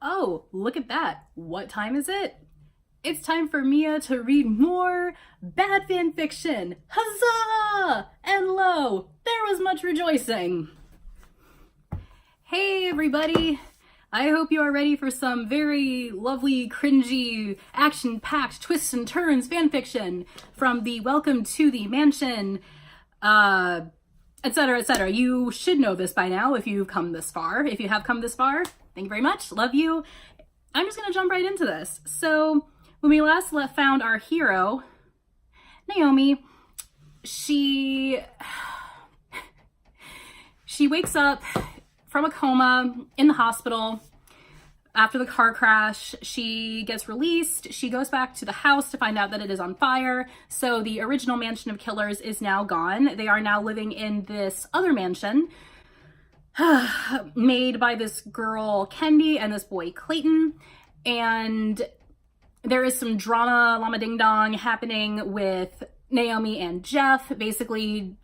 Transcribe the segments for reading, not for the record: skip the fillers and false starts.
Oh, look at that. What time is it? It's time for Mia to read more bad fan fiction. Huzzah! And lo, there was much rejoicing. Hey everybody! I hope you are ready for some very lovely, cringy, action-packed twists and turns fanfiction from the Welcome to the Mansion, etc., etc. You should know this by now if you've come this far. If you have come this far, thank you very much. Love you. I'm just gonna jump right into this. So, when we last found our hero, Naomi, she wakes up from a coma in the hospital after the car crash. She gets released. She goes back to the house to find out that it is on fire. So the original mansion of killers is now gone. They are now living in this other mansion made by this girl, Kendi, and this boy, Clayton. And there is some drama, llama ding dong, happening with Naomi and Jeff. Basically,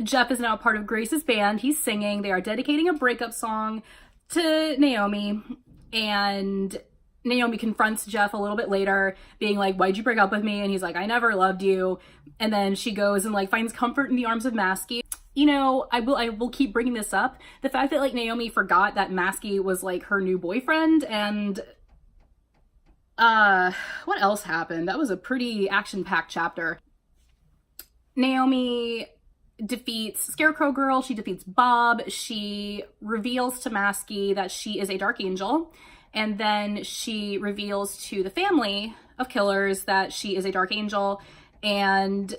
Jeff is now part of Grace's band. He's singing. They are dedicating a breakup song to Naomi, and Naomi confronts Jeff a little bit later, being like, why'd you break up with me? And he's like, I never loved you. And then she goes and like finds comfort in the arms of Masky. You know, I will keep bringing this up. The fact that like Naomi forgot that Masky was like her new boyfriend, and what else happened? That was a pretty action-packed chapter. Naomi defeats Scarecrow Girl, she defeats Bob, she reveals to Masky that she is a dark angel, and then she reveals to the family of killers that she is a dark angel, and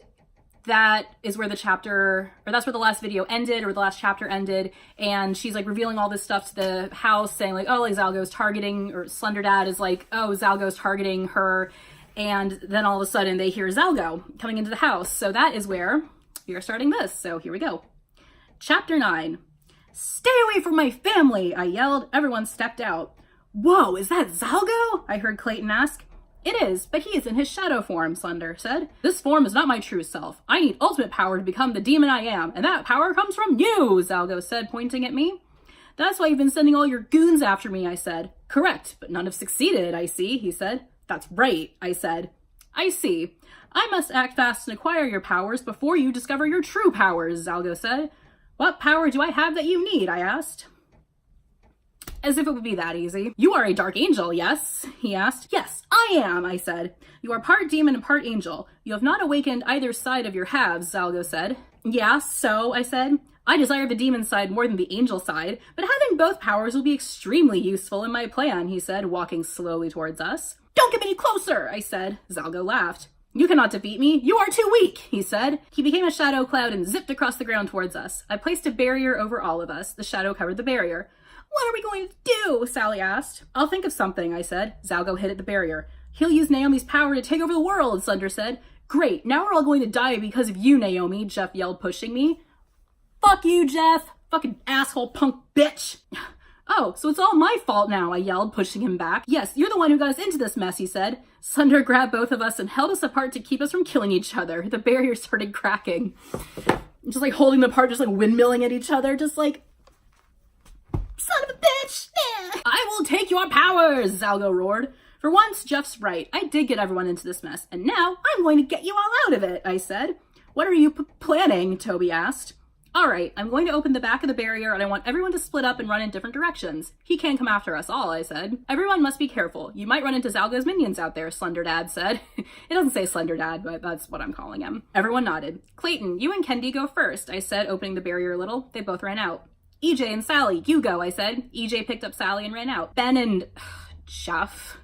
that is where the chapter, or that's where the last video ended, or the last chapter ended, and she's like revealing all this stuff to the house, saying like, oh, like Zalgo's targeting, or Slender Dad is like, oh, Zalgo's targeting her, and then all of a sudden they hear Zalgo coming into the house. So that is where we are starting this, so here we go. Chapter 9. Stay away from my family, I yelled. Everyone stepped out. Whoa, is that Zalgo? I heard Clayton ask. It is, but he is in his shadow form, Slender said. This form is not my true self. I need ultimate power to become the demon I am, and that power comes from you, Zalgo said, pointing at me. That's why you've been sending all your goons after me, I said. Correct, but none have succeeded, I see, he said. That's right, I said. I see. I must act fast and acquire your powers before you discover your true powers, Zalgo said. What power do I have that you need? I asked. As if it would be that easy. You are a dark angel, yes? He asked. Yes, I am, I said. You are part demon and part angel. You have not awakened either side of your halves, Zalgo said. Yeah, so, I said. I desire the demon side more than the angel side, but having both powers will be extremely useful in my plan, he said, walking slowly towards us. Don't get any closer, I said. Zalgo laughed. You cannot defeat me. You are too weak, he said. He became a shadow cloud and zipped across the ground towards us. I placed a barrier over all of us. The shadow covered the barrier. What are we going to do? Sally asked. I'll think of something, I said. Zalgo hit at the barrier. He'll use Naomi's power to take over the world, Slender said. Great, now we're all going to die because of you, Naomi, Jeff yelled, pushing me. Fuck you, Jeff. Fucking asshole punk bitch. Oh, so it's all my fault now, I yelled, pushing him back. Yes, you're the one who got us into this mess, he said. Slender grabbed both of us and held us apart to keep us from killing each other. The barrier started cracking. Just like holding them apart, just like windmilling at each other, just like, son of a bitch! Yeah. I will take your powers, Zalgo roared. For once, Jeff's right. I did get everyone into this mess, and now I'm going to get you all out of it, I said. What are you planning? Toby asked. All right, I'm going to open the back of the barrier and I want everyone to split up and run in different directions. He can't come after us all, I said. Everyone must be careful. You might run into Zalgo's minions out there, Slender Dad said. It doesn't say Slender Dad, but that's what I'm calling him. Everyone nodded. Clayton, you and Kendi go first, I said, opening the barrier a little. They both ran out. EJ and Sally, you go, I said. EJ picked up Sally and ran out. Ben and Jeff,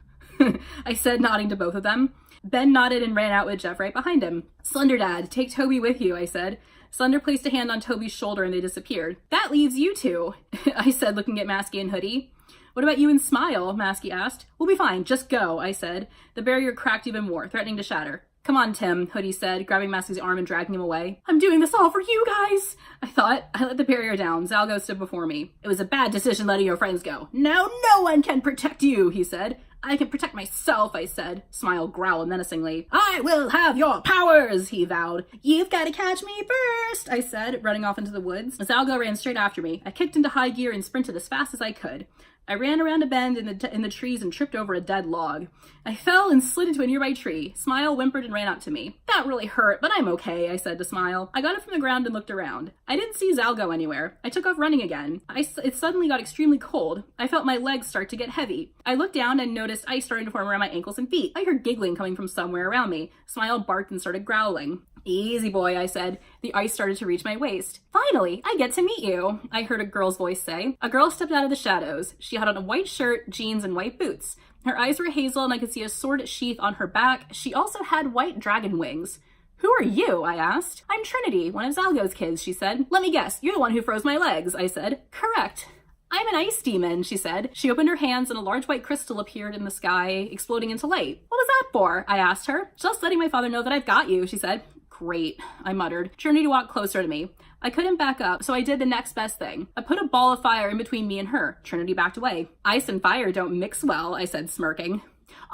I said, nodding to both of them. Ben nodded and ran out with Jeff right behind him. Slender Dad, take Toby with you, I said. Slender placed a hand on Toby's shoulder and they disappeared. That leaves you two, I said, looking at Masky and Hoodie. What about you and Smile? Masky asked. We'll be fine, just go, I said. The barrier cracked even more, threatening to shatter. Come on, Tim, Hoodie said, grabbing Masky's arm and dragging him away. I'm doing this all for you guys, I thought. I let the barrier down. Zalgo stood before me. It was a bad decision letting your friends go. Now no one can protect you, he said. I can protect myself, I said. Smile growled menacingly. I will have your powers, he vowed. You've got to catch me first, I said, running off into the woods. Zalgo ran straight after me. I kicked into high gear and sprinted as fast as I could. I ran around a bend in the trees and tripped over a dead log. I fell and slid into a nearby tree. Smile whimpered and ran up to me. That really hurt, but I'm okay, I said to Smile. I got up from the ground and looked around. I didn't see Zalgo anywhere. I took off running again. It suddenly got extremely cold. I felt my legs start to get heavy. I looked down and noticed ice starting to form around my ankles and feet. I heard giggling coming from somewhere around me. Smile barked and started growling. Easy boy, I said. The ice started to reach my waist. Finally, I get to meet you, I heard a girl's voice say. A girl stepped out of the shadows. She had on a white shirt, jeans, and white boots. Her eyes were hazel and I could see a sword sheath on her back. She also had white dragon wings. Who are you? I asked. I'm Trinity, one of Zalgo's kids, she said. Let me guess, you're the one who froze my legs, I said. Correct. I'm an ice demon, she said. She opened her hands and a large white crystal appeared in the sky, exploding into light. What was that for? I asked her. Just letting my father know that I've got you, she said. Great, I muttered. Trinity walked closer to me. I couldn't back up, so I did the next best thing. I put a ball of fire in between me and her. Trinity backed away. Ice and fire don't mix well, I said, smirking.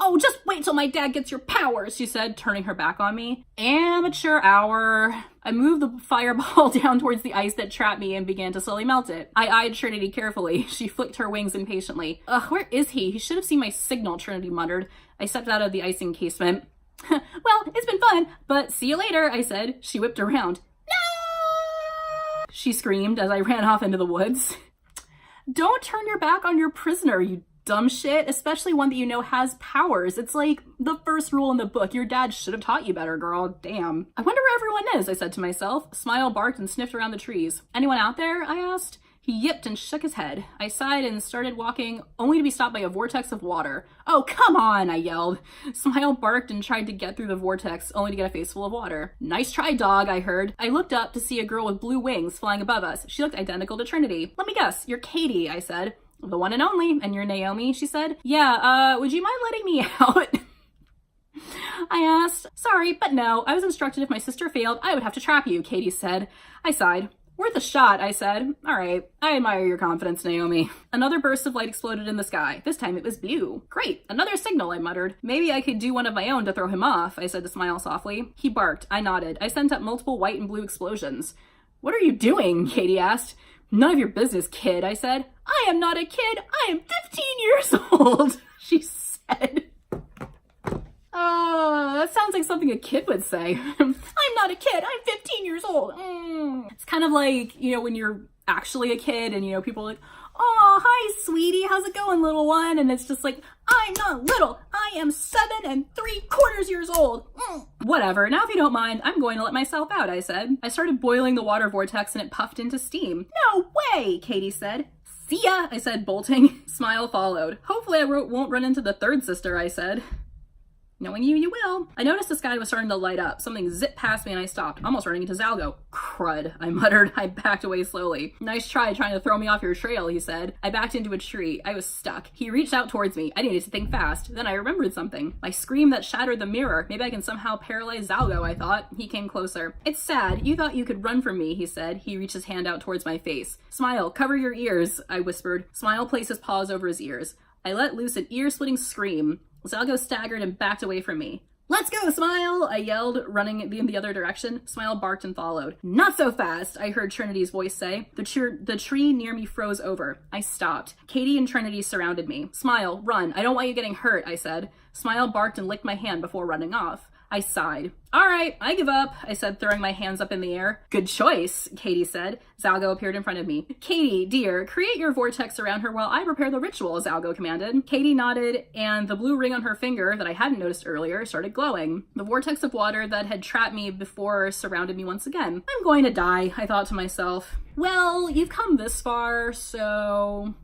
Oh, just wait till my dad gets your powers, she said, turning her back on me. Amateur hour. I moved the fireball down towards the ice that trapped me and began to slowly melt it. I eyed Trinity carefully. She flicked her wings impatiently. Ugh, where is he? He should have seen my signal, Trinity muttered. I stepped out of the ice encasement. Well, it's been fun, but see you later, I said. She whipped around. No! She screamed as I ran off into the woods. Don't turn your back on your prisoner, you dumb shit, especially one that you know has powers. It's like the first rule in the book. Your dad should have taught you better, girl. Damn. I wonder where everyone is, I said to myself. Smile barked and sniffed around the trees. Anyone out there? I asked. He yipped and shook his head. I sighed and started walking, only to be stopped by a vortex of water. Oh, come on, I yelled. Smile barked and tried to get through the vortex, only to get a face full of water. Nice try, dog, I heard. I looked up to see a girl with blue wings flying above us. She looked identical to Trinity. Let me guess, you're Katie, I said. The one and only, and you're Naomi, she said. Yeah, would you mind letting me out? I asked. Sorry, but no. I was instructed if my sister failed, I would have to trap you, Katie said. I sighed. Worth a shot, I said. All right, I admire your confidence, Naomi. Another burst of light exploded in the sky. This time it was blue. Great, another signal, I muttered. Maybe I could do one of my own to throw him off, I said to Smile softly. He barked. I nodded. I sent up multiple white and blue explosions. What are you doing? Katie asked. None of your business, kid, I said. I am not a kid. I am 15 years old, she said. Oh, that sounds like something a kid would say. I'm not a kid. I'm 15 years old. It's kind of like, you know, when you're actually a kid and, you know, people are like, oh, hi, sweetie. How's it going, little one? And it's just like, I'm not little. I am 7 3/4 years old. Whatever. Now, if you don't mind, I'm going to let myself out, I said. I started boiling the water vortex and it puffed into steam. No way, Katie said. See ya, I said, bolting. Smile followed. Hopefully I won't run into the third sister, I said. Knowing you, you will. I noticed the sky was starting to light up. Something zipped past me and I stopped, almost running into Zalgo. Crud, I muttered. I backed away slowly. Nice try trying to throw me off your trail, he said. I backed into a tree. I was stuck. He reached out towards me. I needed to think fast. Then I remembered something. My scream that shattered the mirror. Maybe I can somehow paralyze Zalgo, I thought. He came closer. It's sad. You thought you could run from me, he said. He reached his hand out towards my face. Smile, cover your ears, I whispered. Smile placed his paws over his ears. I let loose an ear-splitting scream. Zalgo staggered and backed away from me. Let's go, Smile, I yelled, running in the other direction. Smile barked and followed. Not so fast, I heard Trinity's voice say. The tree near me froze over. I stopped. Katie and Trinity surrounded me. Smile, run. I don't want you getting hurt, I said. Smile barked and licked my hand before running off. I sighed. All right, I give up, I said, throwing my hands up in the air. Good choice, Katie said. Zalgo appeared in front of me. Katie, dear, create your vortex around her while I prepare the ritual, Zalgo commanded. Katie nodded, and the blue ring on her finger that I hadn't noticed earlier started glowing. The vortex of water that had trapped me before surrounded me once again. I'm going to die, I thought to myself. Well, you've come this far, so...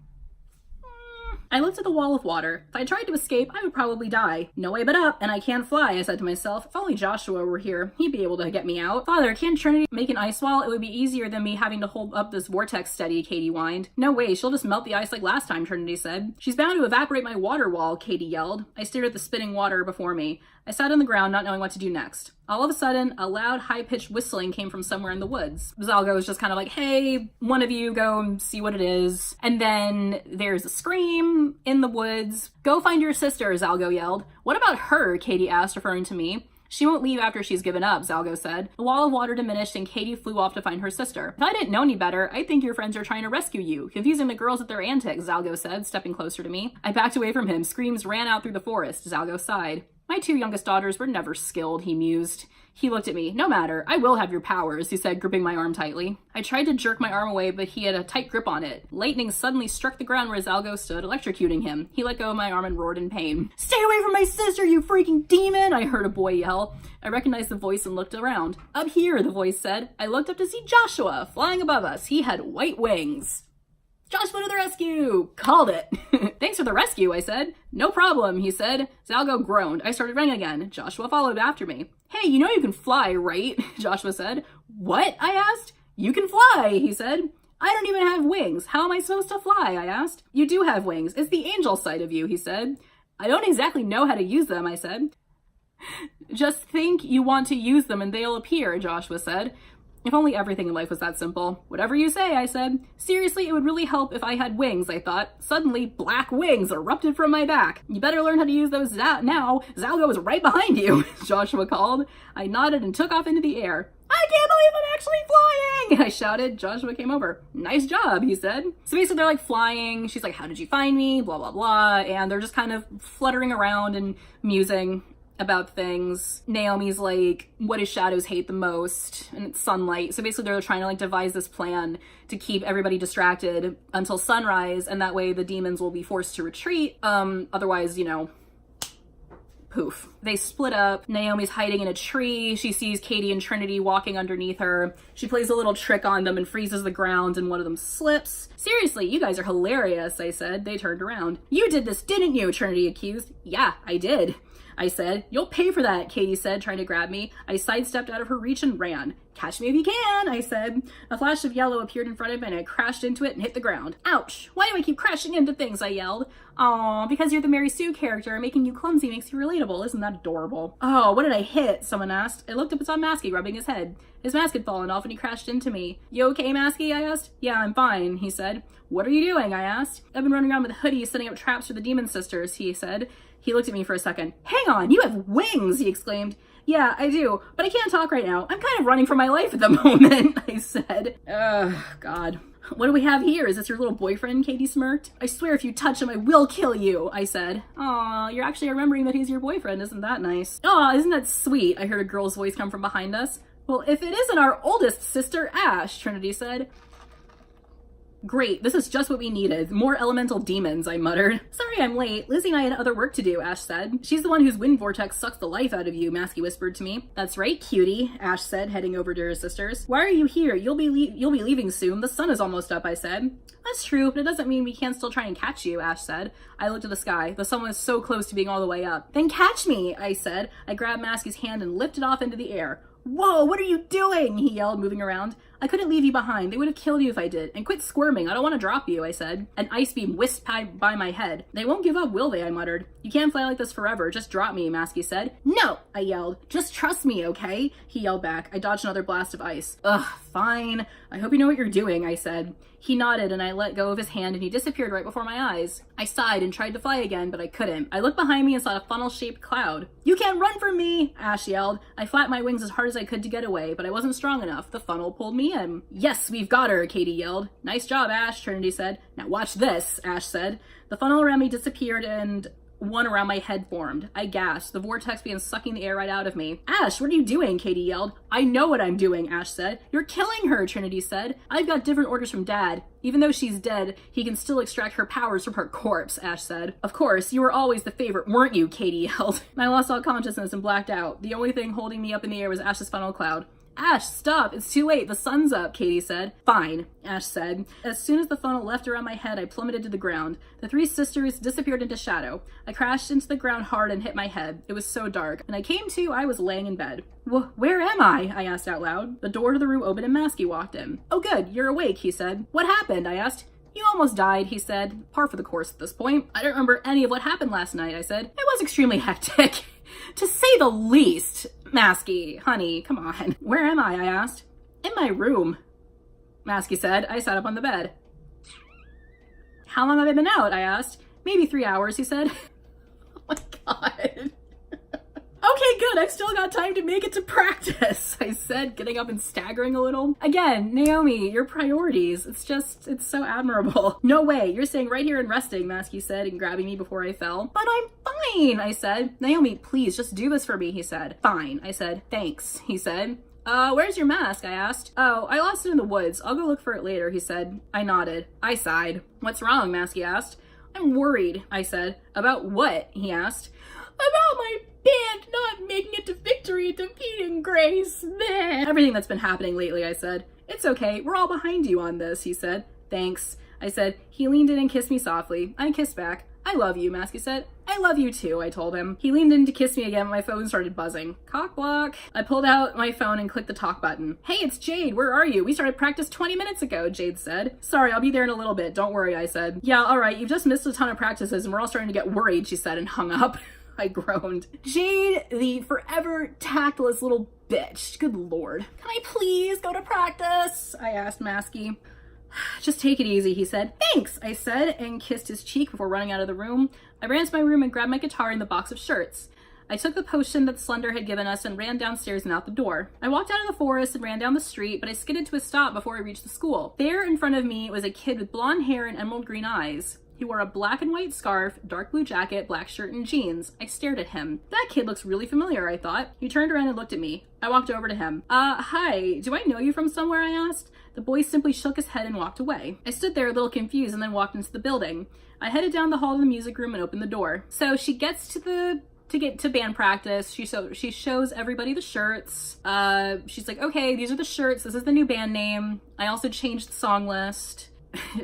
I looked at the wall of water. If I tried to escape, I would probably die. No way but up, and I can't fly, I said to myself. If only Joshua were here, he'd be able to get me out. Father, can't Trinity make an ice wall? It would be easier than me having to hold up this vortex steady, Katie whined. No way, she'll just melt the ice like last time, Trinity said. She's bound to evaporate my water wall, Katie yelled. I stared at the spinning water before me. I sat on the ground, not knowing what to do next. All of a sudden, a loud, high-pitched whistling came from somewhere in the woods. Zalgo was just kind of like, hey, one of you go and see what it is. And then there's a scream in the woods. Go find your sister, Zalgo yelled. What about her? Katie asked, referring to me. She won't leave after she's given up, Zalgo said. The wall of water diminished and Katie flew off to find her sister. If I didn't know any better, I'd think your friends are trying to rescue you, confusing the girls with their antics, Zalgo said, stepping closer to me. I backed away from him. Screams ran out through the forest. Zalgo sighed. My 2 youngest daughters were never skilled, he mused. He looked at me. No matter, I will have your powers, he said, gripping my arm tightly. I tried to jerk my arm away, but he had a tight grip on it. Lightning suddenly struck the ground where Zalgo stood, electrocuting him. He let go of my arm and roared in pain. Stay away from my sister, you freaking demon, I heard a boy yell. I recognized the voice and looked around. Up here, the voice said. I looked up to see Joshua, flying above us. He had white wings. Joshua to the rescue! Called it. Thanks for the rescue, I said. No problem, he said. Zalgo groaned. I started running again. Joshua followed after me. Hey, you know you can fly, right? Joshua said. What? I asked. You can fly, he said. I don't even have wings. How am I supposed to fly? I asked. You do have wings. It's the angel side of you, he said. I don't exactly know how to use them, I said. Just think you want to use them and they'll appear, Joshua said. If only everything in life was that simple. Whatever you say, I said. Seriously, it would really help if I had wings, I thought. Suddenly, black wings erupted from my back. You better learn how to use those now. Zalgo is right behind you, Joshua called. I nodded and took off into the air. I can't believe I'm actually flying, I shouted. Joshua came over. Nice job, he said. So basically they're like flying. She's like, how did you find me? Blah, blah, blah. And they're just kind of fluttering around and musing about things. Naomi's like, what does shadows hate the most? And it's sunlight. So basically they're trying to like devise this plan to keep everybody distracted until sunrise, and that way the demons will be forced to retreat. Otherwise, you know, poof. They split up. Naomi's hiding in a tree. She sees Katie and Trinity walking underneath her. She plays a little trick on them and freezes the ground, and one of them slips. Seriously, you guys are hilarious, I said. They turned around. You did this, didn't you? Trinity accused. Yeah, I did, I said. You'll pay for that, Katie said, trying to grab me. I sidestepped out of her reach and ran. Catch me if you can, I said. A flash of yellow appeared in front of me and I crashed into it and hit the ground. Ouch! Why do I keep crashing into things? I yelled. Aw, because you're the Mary Sue character. Making you clumsy makes you relatable. Isn't that adorable? Oh, what did I hit? Someone asked. I looked up and saw Masky rubbing his head. His mask had fallen off and he crashed into me. You okay, Masky? I asked. Yeah, I'm fine, he said. What are you doing? I asked. I've been running around with a hoodie setting up traps for the Demon Sisters, he said. He looked at me for a second. Hang on, you have wings, he exclaimed. Yeah, I do, but I can't talk right now. I'm kind of running for my life at the moment, I said. Ugh, God. What do we have here? Is this your little boyfriend? Katie smirked. I swear if you touch him, I will kill you, I said. Aw, you're actually remembering that he's your boyfriend. Isn't that nice? Aw, isn't that sweet? I heard a girl's voice come from behind us. Well, if it isn't our oldest sister, Ash, Trinity said. Great, this is just what we needed. More elemental demons, I muttered. Sorry I'm late. Lizzie and I had other work to do, Ash said. She's the one whose wind vortex sucks the life out of you, Masky whispered to me. That's right, cutie, Ash said, heading over to her sisters. Why are you here? You'll be leaving soon. The sun is almost up, I said. That's true, but it doesn't mean we can't still try and catch you, Ash said. I looked at the sky. The sun was so close to being all the way up. Then catch me, I said. I grabbed Masky's hand and lifted off into the air. Whoa, what are you doing? He yelled, moving around. I couldn't leave you behind. They would have killed you if I did. And quit squirming. I don't want to drop you, I said. An ice beam whisked by my head. They won't give up, will they? I muttered. You can't fly like this forever. Just drop me, Masky said. No, I yelled. Just trust me, okay? He yelled back. I dodged another blast of ice. Ugh, fine. I hope you know what you're doing, I said. He nodded and I let go of his hand and he disappeared right before my eyes. I sighed and tried to fly again, but I couldn't. I looked behind me and saw a funnel-shaped cloud. You can't run from me, Ash yelled. I flapped my wings as hard as I could to get away, but I wasn't strong enough. The funnel pulled me in. Yes, we've got her, Katie yelled. Nice job, Ash, Trinity said. Now watch this, Ash said. The funnel around me disappeared and one around my head formed. I gasped. The vortex began sucking the air right out of me. Ash, what are you doing? Katie yelled. I know what I'm doing, Ash said. You're killing her, Trinity said. I've got different orders from Dad. Even though she's dead, he can still extract her powers from her corpse, Ash said. Of course, you were always the favorite, weren't you? Katie yelled. I lost all consciousness and blacked out. The only thing holding me up in the air was Ash's funnel cloud. Ash, stop! It's too late. The sun's up, Katie said. Fine, Ash said. As soon as the funnel left around my head, I plummeted to the ground. The three sisters disappeared into shadow. I crashed into the ground hard and hit my head. It was so dark. When I came to, I was laying in bed. Where am I? I asked out loud. The door to the room opened and Masky walked in. Oh good, you're awake, he said. What happened? I asked. You almost died, he said. Par for the course at this point. I don't remember any of what happened last night, I said. It was extremely hectic. To say the least. Masky, honey, come on. Where am I asked. In my room, Masky said. I sat up on the bed. How long have I been out? I asked. Maybe 3 hours, he said. Oh my god. Okay, good, I've still got time to make it to practice, I said, getting up and staggering a little. Again, Naomi, your priorities, it's so admirable. No way, you're staying right here and resting, Masky said, and grabbing me before I fell. But I'm fine, I said. Naomi, please, just do this for me, he said. Fine, I said. Thanks, he said. Where's your mask? I asked. Oh, I lost it in the woods. I'll go look for it later, he said. I nodded. I sighed. What's wrong? Masky asked. I'm worried, I said. About what? He asked. About my band not making it to victory and defeating Grace. Bleh. Everything that's been happening lately, I said. It's okay. We're all behind you on this, he said. Thanks, I said. He leaned in and kissed me softly. I kissed back. I love you, Masky said. I love you too, I told him. He leaned in to kiss me again, my phone started buzzing. Cock block. I pulled out my phone and clicked the talk button. Hey, it's Jade, where are you? We started practice 20 minutes ago, Jade said. Sorry, I'll be there in a little bit, don't worry, I said. Yeah, alright, you've just missed a ton of practices and we're all starting to get worried, she said and hung up. I groaned. Jade, the forever tactless little bitch. Good lord. Can I please go to practice? I asked Masky. Just take it easy, he said. Thanks, I said, and kissed his cheek before running out of the room. I ran to my room and grabbed my guitar and the box of shirts. I took the potion that Slender had given us and ran downstairs and out the door. I walked out of the forest and ran down the street, but I skidded to a stop before I reached the school. There in front of me was a kid with blonde hair and emerald green eyes. He wore a black and white scarf, dark blue jacket, black shirt, and jeans. I stared at him. That kid looks really familiar, I thought. He turned around and looked at me. I walked over to him. Hi, do I know you from somewhere? I asked. The boy simply shook his head and walked away. I stood there a little confused and then walked into the building. I headed down the hall to the music room and opened the door. So she gets to get to band practice. She shows everybody the shirts. She's like, okay, these are the shirts. This is the new band name. I also changed the song list.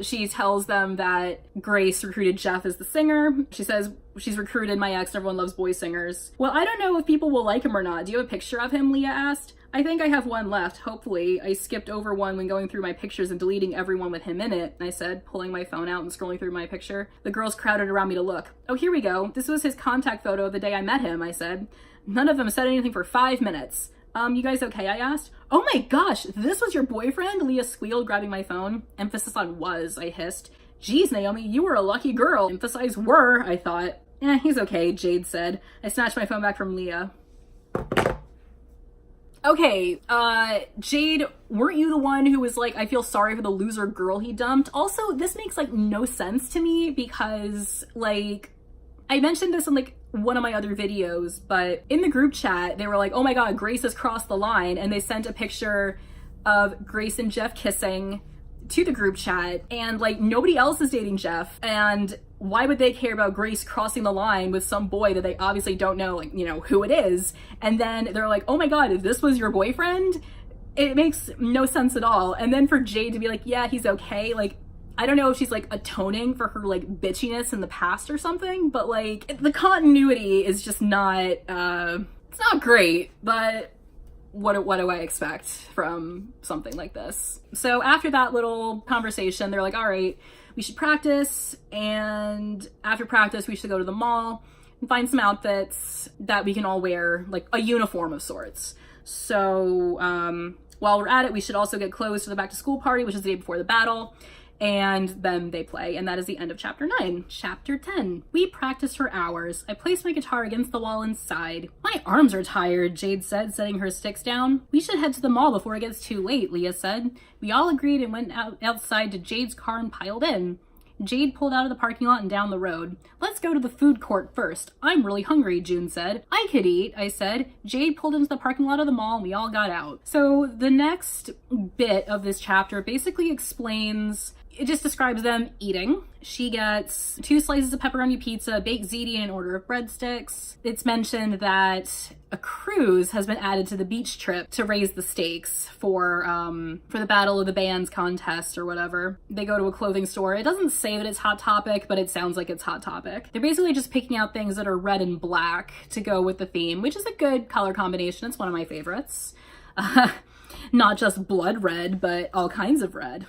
She tells them that Grace recruited Jeff as the singer. She says she's recruited my ex and everyone loves boy singers. Well, I don't know if people will like him or not. Do you have a picture of him? Leah asked. I think I have one left, hopefully. I skipped over one when going through my pictures and deleting everyone with him in it, I said, pulling my phone out and scrolling through my picture. The girls crowded around me to look. Oh, here we go. This was his contact photo of the day I met him, I said. None of them said anything for 5 minutes. You guys okay? I asked. Oh my gosh, this was your boyfriend? Leah squealed, grabbing my phone. Emphasis on was, I hissed. Geez, Naomi, you were a lucky girl. Emphasize were, I thought. He's okay, Jade said. I snatched my phone back from Leah. Okay, Jade, weren't you the one who was like, I feel sorry for the loser girl he dumped? Also, this makes like no sense to me because like, I mentioned this in like one of my other videos, but in the group chat, they were like, oh my god, Grace has crossed the line, and they sent a picture of Grace and Jeff kissing to the group chat, and like nobody else is dating Jeff, and why would they care about Grace crossing the line with some boy that they obviously don't know, like, you know, who it is? And then they're like, oh my god, if this was your boyfriend? It makes no sense at all. And then for Jade to be like, yeah, he's okay, like, I don't know if she's like atoning for her like bitchiness in the past or something, but like the continuity is just not, it's not great, but what do I expect from something like this? So after that little conversation, they're like, all right, we should practice, and after practice, we should go to the mall and find some outfits that we can all wear, like a uniform of sorts. So while we're at it, we should also get clothes for the back to school party, which is the day before the battle. And then they play, and that is the end of chapter 9. Chapter 10. We practiced for hours. I placed my guitar against the wall and sighed. My arms are tired, Jade said, setting her sticks down. We should head to the mall before it gets too late, Leah said. We all agreed and went outside to Jade's car and piled in. Jade pulled out of the parking lot and down the road. Let's go to the food court first. I'm really hungry, June said. I could eat, I said. Jade pulled into the parking lot of the mall and we all got out. So the next bit of this chapter basically explains, it just describes them eating. She gets 2 slices of pepperoni pizza, baked ziti, and an order of breadsticks. It's mentioned that a cruise has been added to the beach trip to raise the stakes for the Battle of the Bands contest or whatever. They go to a clothing store. It doesn't say that it's Hot Topic, but it sounds like it's Hot Topic. They're basically just picking out things that are red and black to go with the theme, which is a good color combination. It's one of my favorites. Not just blood red, but all kinds of red.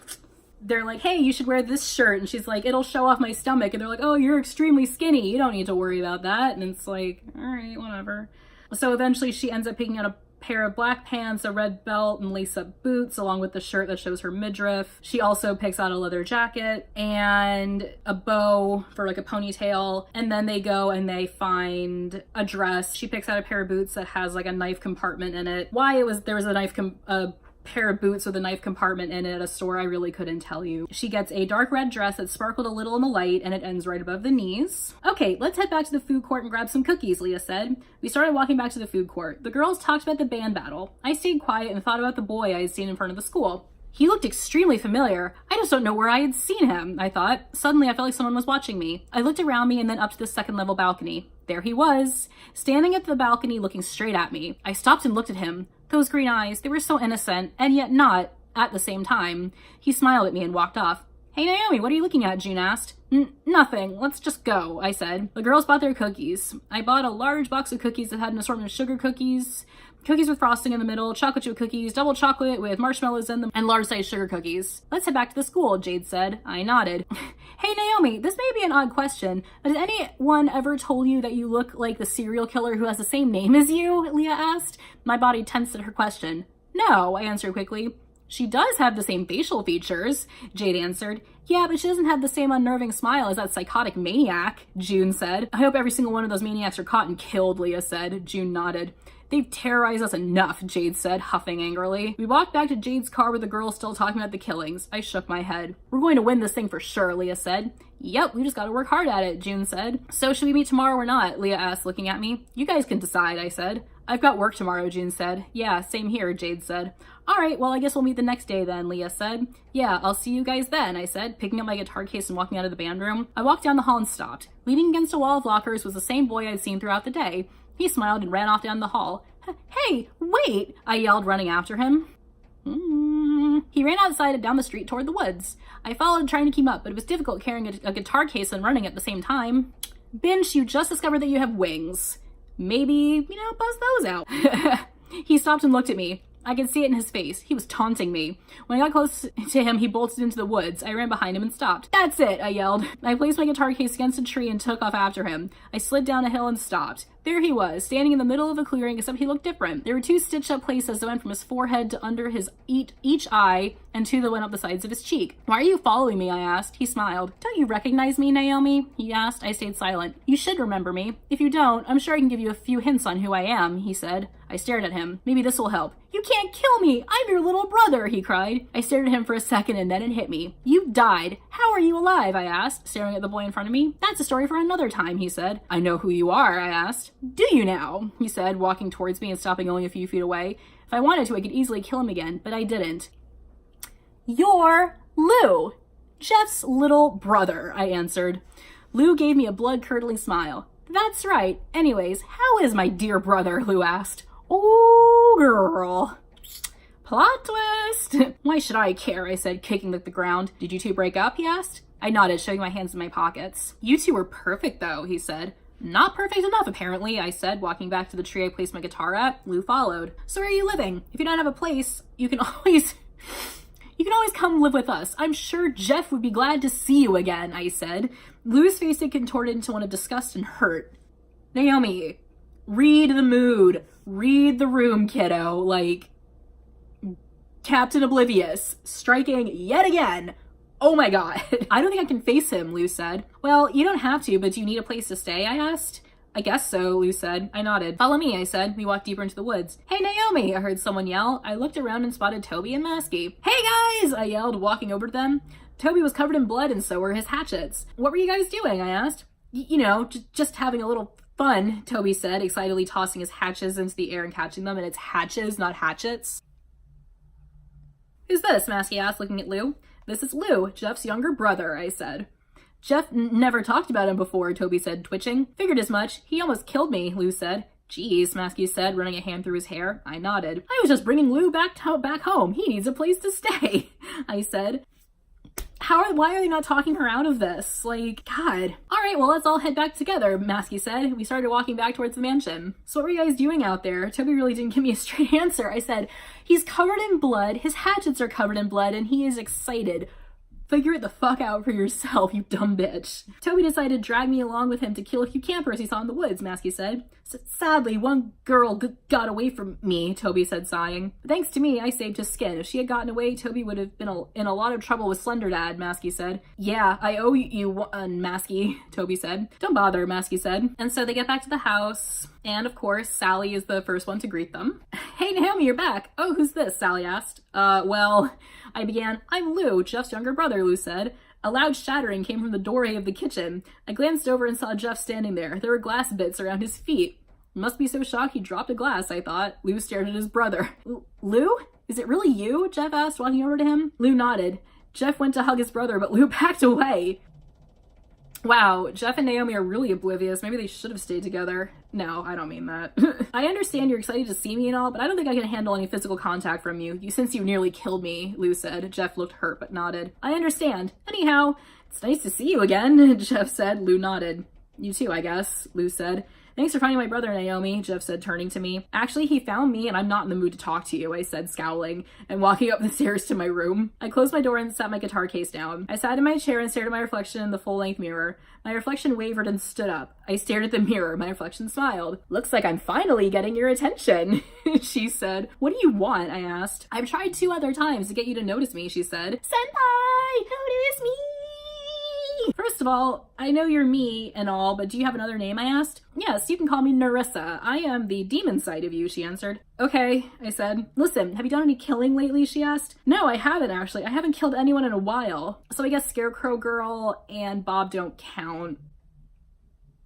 they're like, hey, you should wear this shirt. And she's like, it'll show off my stomach. And they're like, oh, you're extremely skinny. You don't need to worry about that. And it's like, all right, whatever. So eventually she ends up picking out a pair of black pants, a red belt, and lace-up boots, along with the shirt that shows her midriff. She also picks out a leather jacket and a bow for like a ponytail. And then they go and they find a dress. She picks out a pair of boots that has like a knife compartment in it. Why there was a pair of boots with a knife compartment in it at a store, I really couldn't tell you. She gets a dark red dress that sparkled a little in the light, and it ends right above the knees. Okay, let's head back to the food court and grab some cookies, Leah said. We started walking back to the food court. The girls talked about the band battle. I stayed quiet and thought about the boy I had seen in front of the school. He looked extremely familiar. I just don't know where I had seen him, I thought. Suddenly, I felt like someone was watching me. I looked around me and then up to the second level balcony. There he was, standing at the balcony looking straight at me. I stopped and looked at him. Those green eyes, they were so innocent, and yet not at the same time. He smiled at me and walked off. Hey Naomi, what are you looking at? June asked. Nothing. Let's just go, I said. The girls bought their cookies. I bought a large box of cookies that had an assortment of sugar cookies, cookies with frosting in the middle, chocolate chip cookies, double chocolate with marshmallows in them, and large-sized sugar cookies. Let's head back to the school, Jade said. I nodded. Hey Naomi, this may be an odd question, but has anyone ever told you that you look like the serial killer who has the same name as you? Leah asked. My body tensed at her question. No, I answered quickly. She does have the same facial features, Jade answered. Yeah, but she doesn't have the same unnerving smile as that psychotic maniac, June said. I hope every single one of those maniacs are caught and killed, Leah said. June nodded. They've terrorized us enough, Jade said, huffing angrily. We walked back to Jade's car with the girls still talking about the killings. I shook my head. We're going to win this thing for sure, Leah said. Yep, we just gotta work hard at it, June said. So should we meet tomorrow or not? Leah asked, looking at me. You guys can decide, I said. I've got work tomorrow, June said. Yeah, same here, Jade said. All right, well, I guess we'll meet the next day then, Leah said. Yeah, I'll see you guys then, I said, picking up my guitar case and walking out of the band room. I walked down the hall and stopped. Leaning against a wall of lockers was the same boy I'd seen throughout the day. He smiled and ran off down the hall. Hey, wait, I yelled, running after him. He ran outside and down the street toward the woods. I followed, trying to keep up, but it was difficult carrying a guitar case and running at the same time. Binge, you just discovered that you have wings. Maybe, buzz those out. He stopped and looked at me. I could see it in his face. He was taunting me. When I got close to him, he bolted into the woods. I ran behind him and stopped. That's it, I yelled. I placed my guitar case against a tree and took off after him. I slid down a hill and stopped. There he was, standing in the middle of a clearing, except he looked different. There were two stitched-up places that went from his forehead to under his each eye, and two that went up the sides of his cheek. Why are you following me? I asked. He smiled. Don't you recognize me, Naomi? He asked. I stayed silent. You should remember me. If you don't, I'm sure I can give you a few hints on who I am, he said. I stared at him. Maybe this will help. You can't kill me! I'm your little brother, he cried. I stared at him for a second and then it hit me. You died. How are you alive? I asked, staring at the boy in front of me. That's a story for another time, he said. I know who you are, I asked. Do you now? He said, walking towards me and stopping only a few feet away. If I wanted to, I could easily kill him again, but I didn't. You're Lou, Jeff's little brother, I answered. Lou gave me a blood-curdling smile. That's right. Anyways, how is my dear brother? Lou asked. Oh, girl. Plot twist. Why should I care? I said, kicking at the ground. Did you two break up? He asked. I nodded, showing my hands in my pockets. You two were perfect, though, he said. Not perfect enough, apparently, I said, walking back to the tree I placed my guitar at. Lou followed. So where are you living? If you don't have a place, you can always come live with us. I'm sure Jeff would be glad to see you again, I said. Lou's face had contorted into one of disgust and hurt. Naomi, read the mood. Read the room, kiddo. Like, Captain Oblivious, striking yet again. Oh my god. I don't think I can face him, Lou said. Well, you don't have to, but do you need a place to stay? I asked. I guess so, Lou said. I nodded. Follow me, I said. We walked deeper into the woods. Hey, Naomi, I heard someone yell. I looked around and spotted Toby and Masky. Hey, guys, I yelled, walking over to them. Toby was covered in blood and so were his hatchets. What were you guys doing? I asked. Just having a little fun, Toby said, excitedly tossing his hatchets into the air and catching them. And it's hatches, not hatchets. Who's this? Masky asked, looking at Lou. This is Lou, Jeff's younger brother, I said. Jeff never talked about him before, Toby said, twitching. Figured as much. He almost killed me, Lou said. Geez, Masky said, running a hand through his hair. I nodded. I was just bringing Lou back home. He needs a place to stay, I said. Why are they not talking her out of this? Like, God. All right, well, let's all head back together, Masky said. We started walking back towards the mansion. So what were you guys doing out there? Toby really didn't give me a straight answer. I said, he's covered in blood, his hatchets are covered in blood, and he is excited. Figure it the fuck out for yourself, you dumb bitch. Toby decided to drag me along with him to kill a few campers he saw in the woods, Masky said. Sadly, one girl got away from me, Toby said, sighing. But thanks to me, I saved his skin. If she had gotten away, Toby would have been in a lot of trouble with Slender Dad, Masky said. Yeah, I owe you one, Masky, Toby said. Don't bother, Masky said. And so they get back to the house, and of course, Sally is the first one to greet them. Hey, Naomi, you're back. Oh, who's this? Sally asked. Well, I began. I'm Lou, Jeff's younger brother, Lou said. A loud shattering came from the doorway of the kitchen. I glanced over and saw Jeff standing there. There were glass bits around his feet. Must be so shocked he dropped a glass, I thought. Lou stared at his brother. Lou? Is it really you? Jeff asked, walking over to him. Lou nodded. Jeff went to hug his brother, but Lou backed away. Wow, Jeff and Naomi are really oblivious. Maybe they should have stayed together. No, I don't mean that. I understand you're excited to see me and all, but I don't think I can handle any physical contact from you since you nearly killed me, Lou said. Jeff looked hurt but nodded. I understand. Anyhow, it's nice to see you again, Jeff said. Lou nodded. You too, I guess, Lou said. Thanks for finding my brother, Naomi, Jeff said, turning to me. Actually, he found me and I'm not in the mood to talk to you, I said, scowling, and walking up the stairs to my room. I closed my door and set my guitar case down. I sat in my chair and stared at my reflection in the full-length mirror. My reflection wavered and stood up. I stared at the mirror. My reflection smiled. Looks like I'm finally getting your attention, she said. What do you want? I asked. I've tried 2 other times to get you to notice me, she said. Senpai, notice me! First of all, I know you're me and all, but do you have another name, I asked? Yes, you can call me Nerissa. I am the demon side of you, she answered. Okay, I said. Listen, have you done any killing lately, she asked. No, I haven't actually. I haven't killed anyone in a while. So I guess Scarecrow Girl and Bob don't count.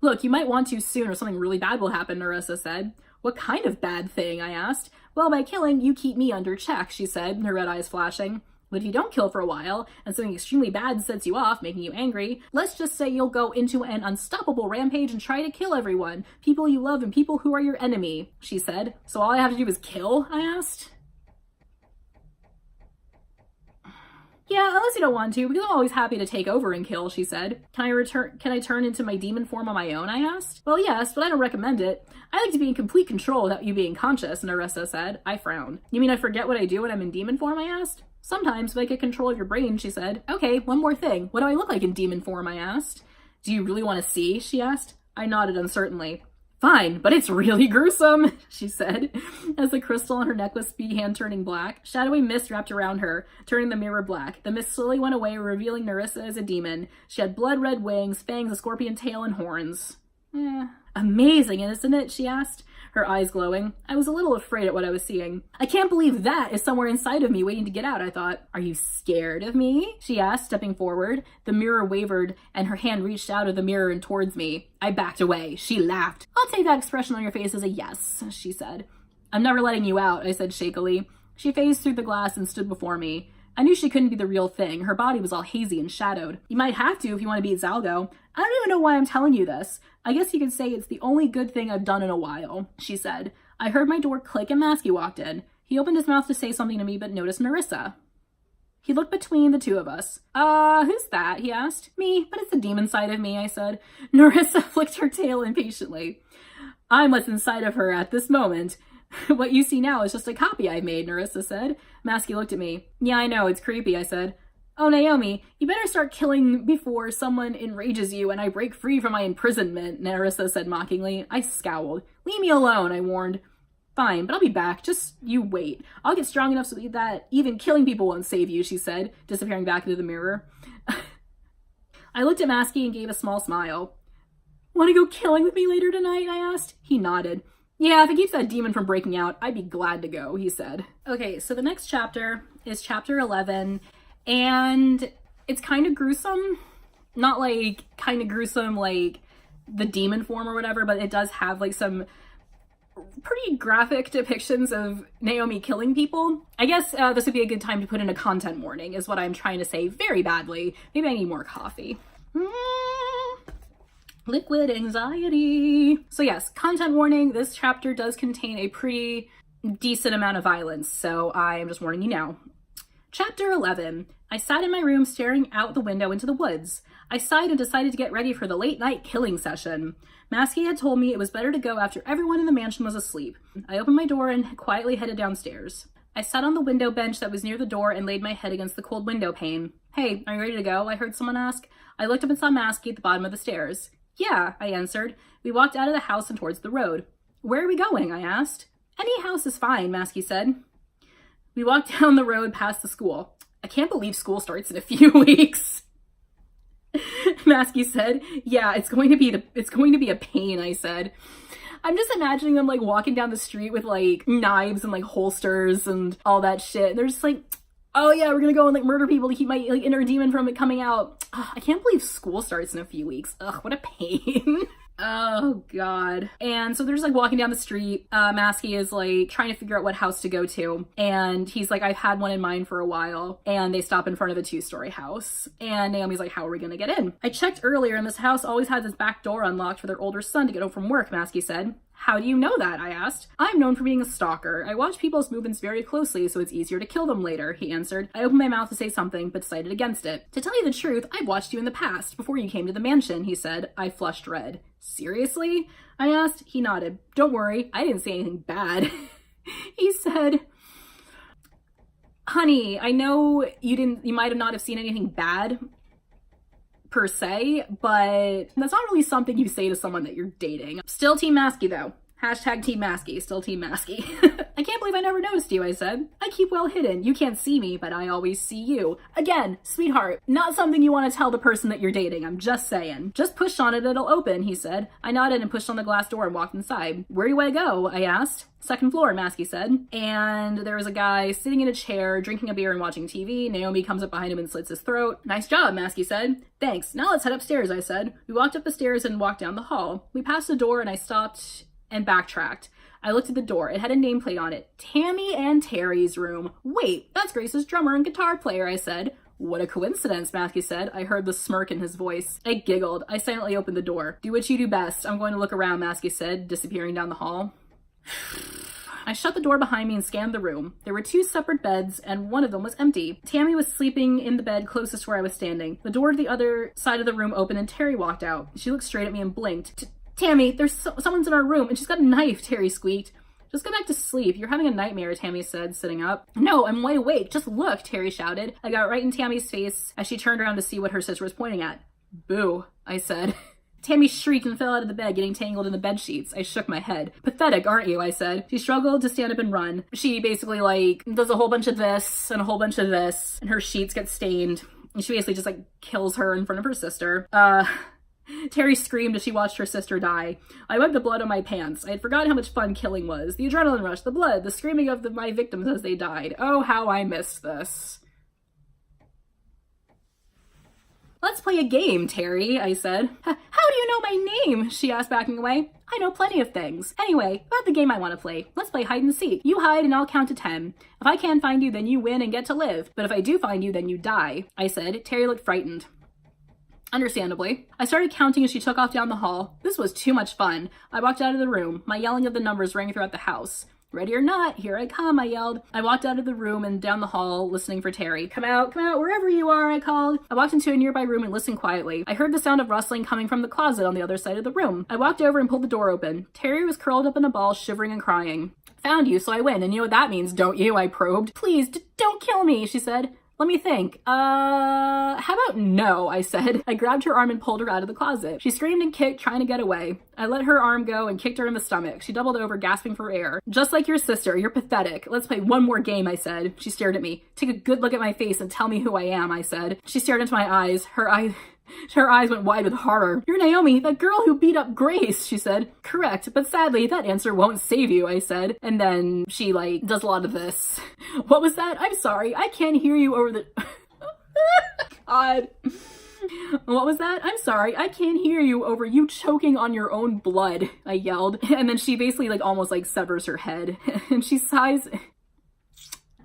Look, you might want to soon or something really bad will happen, Nerissa said. What kind of bad thing, I asked. Well, by killing, you keep me under check, she said, her red eyes flashing. But if you don't kill for a while, and something extremely bad sets you off, making you angry, let's just say you'll go into an unstoppable rampage and try to kill everyone. People you love and people who are your enemy, she said. So all I have to do is kill? I asked. Yeah, unless you don't want to, because I'm always happy to take over and kill, she said. Can I turn into my demon form on my own, I asked. Well, yes, but I don't recommend it. I like to be in complete control without you being conscious, Nerissa said. I frowned. You mean I forget what I do when I'm in demon form, I asked? Sometimes, but I get control of your brain, she said. Okay, one more thing. What do I look like in demon form, I asked. Do you really want to see, she asked. I nodded uncertainly. Fine, but it's really gruesome, she said, as the crystal on her necklace began turning black. Shadowy mist wrapped around her, turning the mirror black. The mist slowly went away, revealing Nerissa as a demon. She had blood-red wings, fangs, a scorpion tail, and horns. Amazing, isn't it? She asked, her eyes glowing. I was a little afraid at what I was seeing. I can't believe that is somewhere inside of me waiting to get out, I thought. Are you scared of me? She asked, stepping forward. The mirror wavered, and her hand reached out of the mirror and towards me. I backed away. She laughed. I'll take that expression on your face as a yes, she said. I'm never letting you out, I said shakily. She phased through the glass and stood before me. I knew she couldn't be the real thing. Her body was all hazy and shadowed. You might have to if you want to beat Zalgo. I don't even know why I'm telling you this. I guess you could say it's the only good thing I've done in a while, she said. I heard my door click and Masky walked in. He opened his mouth to say something to me but noticed Nerissa. He looked between the two of us. Who's that? He asked. Me, but it's the demon side of me, I said. Nerissa flicked her tail impatiently. I'm what's inside of her at this moment. What you see now is just a copy I made, Nerissa said. Masky looked at me. Yeah, I know, it's creepy, I said. Oh, Naomi, you better start killing before someone enrages you and I break free from my imprisonment, Nerissa said mockingly. I scowled. Leave me alone, I warned. Fine, but I'll be back. Just you wait. I'll get strong enough so that even killing people won't save you, she said, disappearing back into the mirror. I looked at Masky and gave a small smile. Want to go killing with me later tonight, I asked. He nodded. Yeah, if it keeps that demon from breaking out, I'd be glad to go, he said. Okay, so the next chapter is chapter 11, and it's kind of gruesome. Not like kind of gruesome like the demon form or whatever, but it does have like some pretty graphic depictions of Naomi killing people. I guess this would be a good time to put in a content warning, is what I'm trying to say very badly. Maybe I need more coffee. Liquid anxiety. So yes, content warning, this chapter does contain a pretty decent amount of violence, so I am just warning you now. Chapter 11. I sat in my room staring out the window into the woods. I sighed and decided to get ready for the late night killing session. Masky had told me it was better to go after everyone in the mansion was asleep. I opened my door and quietly headed downstairs. I sat on the window bench that was near the door and laid my head against the cold window pane. Hey, are you ready to go? I heard someone ask. I looked up and saw Masky at the bottom of the stairs. Yeah, I answered. We walked out of the house and towards the road. Where are we going? I asked. Any house is fine, Masky said. We walked down the road past the school. I can't believe school starts in a few weeks. Masky said. Yeah, it's going to be a pain, I said. I'm just imagining them like walking down the street with like knives and like holsters and all that shit. They're just like, oh yeah, we're gonna go and like murder people to keep my like inner demon from it coming out. Ugh, I can't believe school starts in a few weeks. Ugh, what a pain. Oh god. And so they're just like walking down the street. Masky is like trying to figure out what house to go to, and he's like, I've had one in mind for a while. And they stop in front of a 2-story house, and Naomi's like, how are we gonna get in? I checked earlier and this house always has its back door unlocked for their older son to get home from work, Masky said. How do you know that? I asked. I'm known for being a stalker. I watch people's movements very closely, so it's easier to kill them later, he answered. I opened my mouth to say something, but decided against it. To tell you the truth, I've watched you in the past, before you came to the mansion, he said. I flushed red. Seriously? I asked. He nodded. Don't worry, I didn't say anything bad. He said, honey, I know you might have not have seen anything bad per se, but that's not really something you say to someone that you're dating. Still Team Masky though. Hashtag Team Masky. Still Team Masky. I can't believe I never noticed you, I said. I keep well hidden. You can't see me, but I always see you. Again, sweetheart, not something you want to tell the person that you're dating. I'm just saying. Just push on it, it'll open, he said. I nodded and pushed on the glass door and walked inside. Where do you want to go? I asked. Second floor, Masky said. And there was a guy sitting in a chair, drinking a beer and watching TV. Naomi comes up behind him and slits his throat. Nice job, Masky said. Thanks. Now let's head upstairs, I said. We walked up the stairs and walked down the hall. We passed a door and I stopped and backtracked. I looked at the door. It had a nameplate on it. Tammy and Terry's room. Wait, that's Grace's drummer and guitar player, I said. What a coincidence, Masky said. I heard the smirk in his voice. I giggled. I silently opened the door. Do what you do best. I'm going to look around, Masky said, disappearing down the hall. I shut the door behind me and scanned the room. There were 2 separate beds, and one of them was empty. Tammy was sleeping in the bed closest where I was standing. The door to the other side of the room opened and Terry walked out. She looked straight at me and blinked. Tammy, someone's in our room and she's got a knife, Terry squeaked. Just go back to sleep. You're having a nightmare, Tammy said, sitting up. No, I'm wide awake. Just look, Terry shouted. I got right in Tammy's face as she turned around to see what her sister was pointing at. Boo, I said. Tammy shrieked and fell out of the bed, getting tangled in the bed sheets. I shook my head. Pathetic, aren't you? I said. She struggled to stand up and run. She basically like does a whole bunch of this and a whole bunch of this, and her sheets get stained. And she basically just like kills her in front of her sister. Terry screamed as she watched her sister die. I wiped the blood on my pants. I had forgotten how much fun killing was. The adrenaline rush, the blood, the screaming of my victims as they died. Oh, how I missed this. Let's play a game, Terry, I said. How do you know my name? She asked, backing away. I know plenty of things. Anyway, about the game I want to play. Let's play hide and seek. You hide and I'll count to 10. If I can't find you, then you win and get to live. But if I do find you, then you die, I said. Terry looked frightened. Understandably. I started counting as she took off down the hall. This was too much fun. I walked out of the room. My yelling of the numbers rang throughout the house. Ready or not, here I come, I yelled. I walked out of the room and down the hall, listening for Terry. Come out, wherever you are, I called. I walked into a nearby room and listened quietly. I heard the sound of rustling coming from the closet on the other side of the room. I walked over and pulled the door open. Terry was curled up in a ball, shivering and crying. Found you, so I win, and you know what that means, don't you? I probed. Please, don't kill me, she said. Let me think. How about no, I said. I grabbed her arm and pulled her out of the closet. She screamed and kicked, trying to get away. I let her arm go and kicked her in the stomach. She doubled over, gasping for air. Just like your sister, you're pathetic. Let's play one more game, I said. She stared at me. Take a good look at my face and tell me who I am, I said. She stared into my eyes. Her eyes went wide with horror. You're Naomi, that girl who beat up Grace, she said. Correct, but sadly, that answer won't save you, I said. And then she, like, does a lot of this. What was that? I'm sorry, I can't hear you over the... God. What was that? I'm sorry, I can't hear you over you choking on your own blood, I yelled. And then she basically, like, almost, like, severs her head. And she sighs...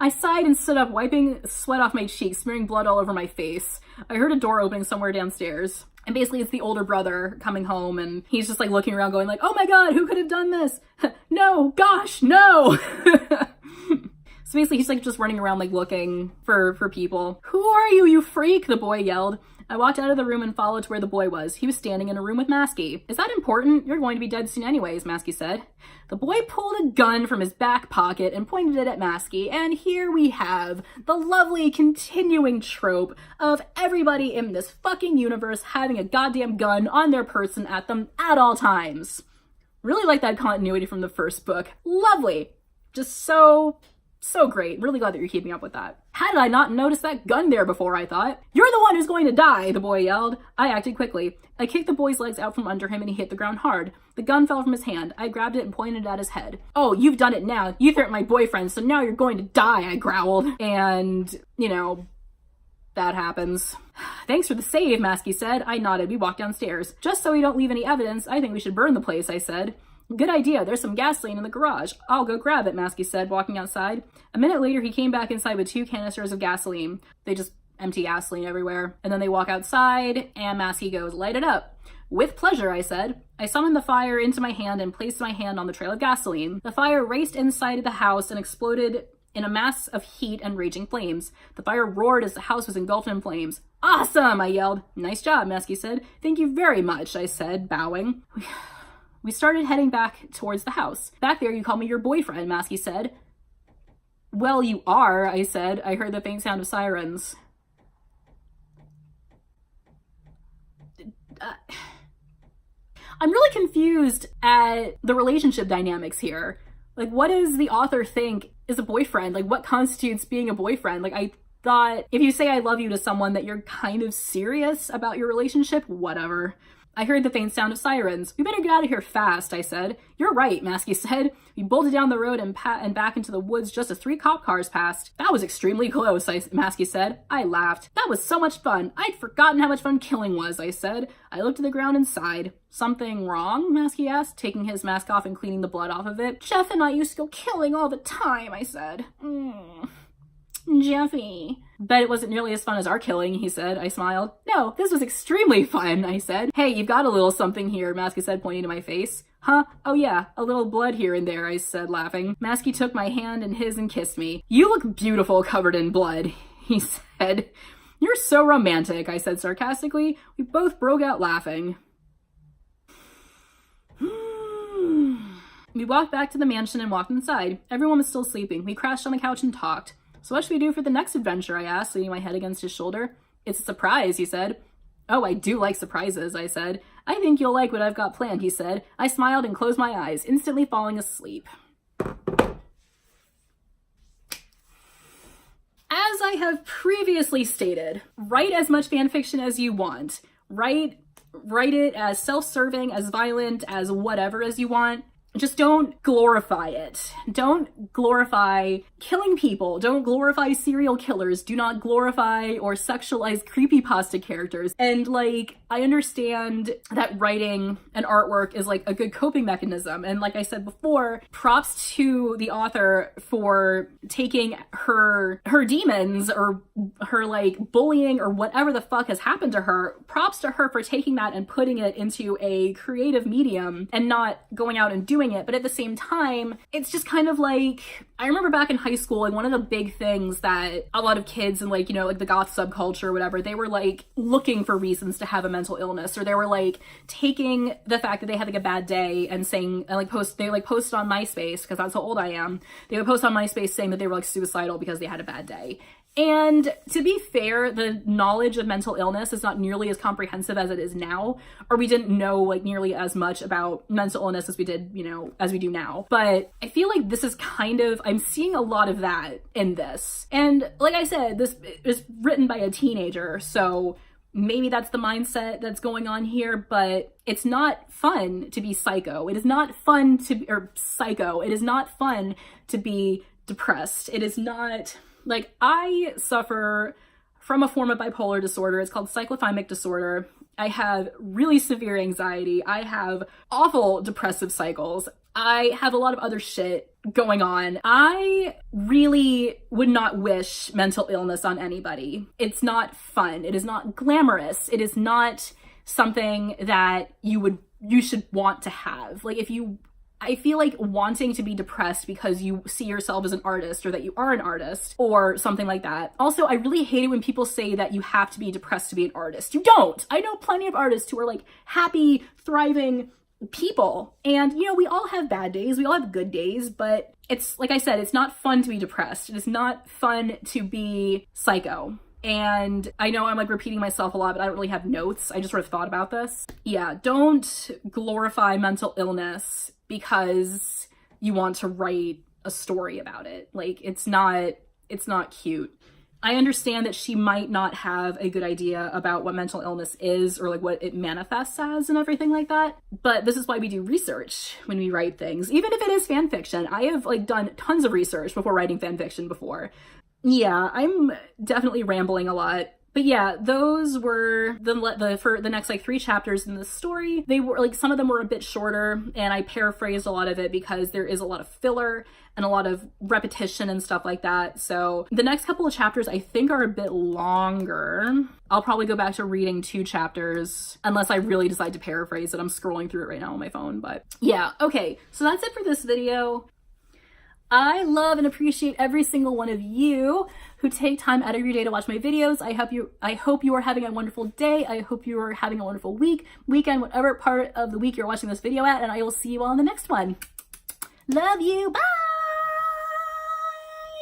I sighed and stood up, wiping sweat off my cheeks, smearing blood all over my face. I heard a door opening somewhere downstairs. And basically it's the older brother coming home, and he's just like looking around going like, oh my god, who could have done this? No, gosh, no! So basically he's like just running around like looking for people. "Who are you, you freak?" the boy yelled. I walked out of the room and followed to where the boy was. He was standing in a room with Masky. "Is that important? You're going to be dead soon anyways," Masky said. The boy pulled a gun from his back pocket and pointed it at Masky, and here we have the lovely continuing trope of everybody in this fucking universe having a goddamn gun on their person at them at all times. Really like that continuity from the first book. Lovely. Just so great. Really glad that you're keeping up with that. "How did I not notice that gun there before?" I thought. "You're the one who's going to die," the boy yelled. I acted quickly. I kicked the boy's legs out from under him and he hit the ground hard. The gun fell from his hand. I grabbed it and pointed it at his head. "Oh, you've done it now. You threatened my boyfriend, so now you're going to die," I growled. And, you know, that happens. "Thanks for the save," Masky said. I nodded. We walked downstairs. "Just so we don't leave any evidence, I think we should burn the place," I said. "Good idea. There's some gasoline in the garage. I'll go grab it," Masky said, walking outside. A minute later, he came back inside with 2 canisters of gasoline. They just empty gasoline everywhere. And then they walk outside, and Masky goes, "Light it up." "With pleasure," I said. I summoned the fire into my hand and placed my hand on the trail of gasoline. The fire raced inside the house and exploded in a mass of heat and raging flames. The fire roared as the house was engulfed in flames. "Awesome!" I yelled. "Nice job," Masky said. "Thank you very much," I said, bowing. We started heading back towards the house. "Back there, you call me your boyfriend," Masky said. "Well, you are," I said. I heard the faint sound of sirens. I'm really confused at the relationship dynamics here. Like, what does the author think is a boyfriend? Like, what constitutes being a boyfriend? Like, I thought if you say "I love you" to someone that you're kind of serious about your relationship, whatever. I heard the faint sound of sirens. "We better get out of here fast," I said. "You're right," Masky said. We bolted down the road and back into the woods just as 3 cop cars passed. "That was extremely close," Masky said. I laughed. "That was so much fun. I'd forgotten how much fun killing was," I said. I looked at the ground and sighed. "Something wrong?" Masky asked, taking his mask off and cleaning the blood off of it. "Jeff and I used to go killing all the time," I said. "Jeffy." "Bet it wasn't nearly as fun as our killing," he said. I smiled. "No, this was extremely fun," I said. "Hey, you've got a little something here," Masky said, pointing to my face. "Huh? Oh yeah, a little blood here and there," I said, laughing. Masky took my hand in his and kissed me. "You look beautiful covered in blood," he said. "You're so romantic," I said sarcastically. We both broke out laughing. We walked back to the mansion and walked inside. Everyone was still sleeping. We crashed on the couch and talked. "So what should we do for the next adventure?" I asked, leaning my head against his shoulder. "It's a surprise," he said. "Oh, I do like surprises," I said. "I think you'll like what I've got planned," he said. I smiled and closed my eyes, instantly falling asleep. As I have previously stated, write as much fanfiction as you want. Write it as self-serving, as violent, as whatever as you want. Just don't glorify it. Don't glorify killing people. Don't glorify serial killers. Do not glorify or sexualize creepypasta characters. And like, I understand that writing and artwork is like a good coping mechanism. And like I said before, props to the author for taking her demons or her like bullying or whatever the fuck has happened to her. Props to her for taking that and putting it into a creative medium and not going out and doing it. But at the same time, it's just kind of like, I remember back in high school, and one of the big things that a lot of kids and like, you know, like the goth subculture or whatever, they were like looking for reasons to have a mental illness, or they were like taking the fact that they had like a bad day and saying, and like posted on MySpace, because that's how old I am. They would post on MySpace saying that they were like suicidal because they had a bad day. And to be fair, the knowledge of mental illness is not nearly as comprehensive as it is now, or we didn't know like nearly as much about mental illness as we did, you know, as we do now. But I feel like this is kind of, I'm seeing a lot of that in this. And like I said, this is written by a teenager, so maybe that's the mindset that's going on here, but it's not fun to be psycho. It is not fun to be, or psycho. It is not fun to be depressed. It is not... Like, I suffer from a form of bipolar disorder. It's called cyclothymic disorder. I have really severe anxiety. I have awful depressive cycles. I have a lot of other shit going on. I really would not wish mental illness on anybody. It's not fun. It is not glamorous. It is not something that you should want to have. Like, if you I feel like wanting to be depressed because you see yourself as an artist or that you are an artist or something like that. Also, I really hate it when people say that you have to be depressed to be an artist. You don't. I know plenty of artists who are like happy, thriving people. And, you know, we all have bad days. We all have good days, but it's like I said, it's not fun to be depressed. It is not fun to be psycho. And I know I'm like repeating myself a lot, but I don't really have notes. I just sort of thought about this. Yeah, don't glorify mental illness because you want to write a story about it. Like, it's not cute. I understand that she might not have a good idea about what mental illness is or like what it manifests as and everything like that. But this is why we do research when we write things. Even if it is fan fiction, I have like done tons of research before writing fan fiction before. Yeah, I'm definitely rambling a lot. But yeah, those were for the next like 3 chapters in the story. They were like, some of them were a bit shorter and I paraphrased a lot of it because there is a lot of filler and a lot of repetition and stuff like that. So the next couple of chapters I think are a bit longer. I'll probably go back to reading 2 chapters unless I really decide to paraphrase it. I'm scrolling through it right now on my phone, but yeah. Okay, so that's it for this video. I love and appreciate every single one of you who take time out of your day to watch my videos. I hope you are having a wonderful day. I hope you are having a wonderful weekend, whatever part of the week you're watching this video at, and I will see you all in the next one. Love you. Bye.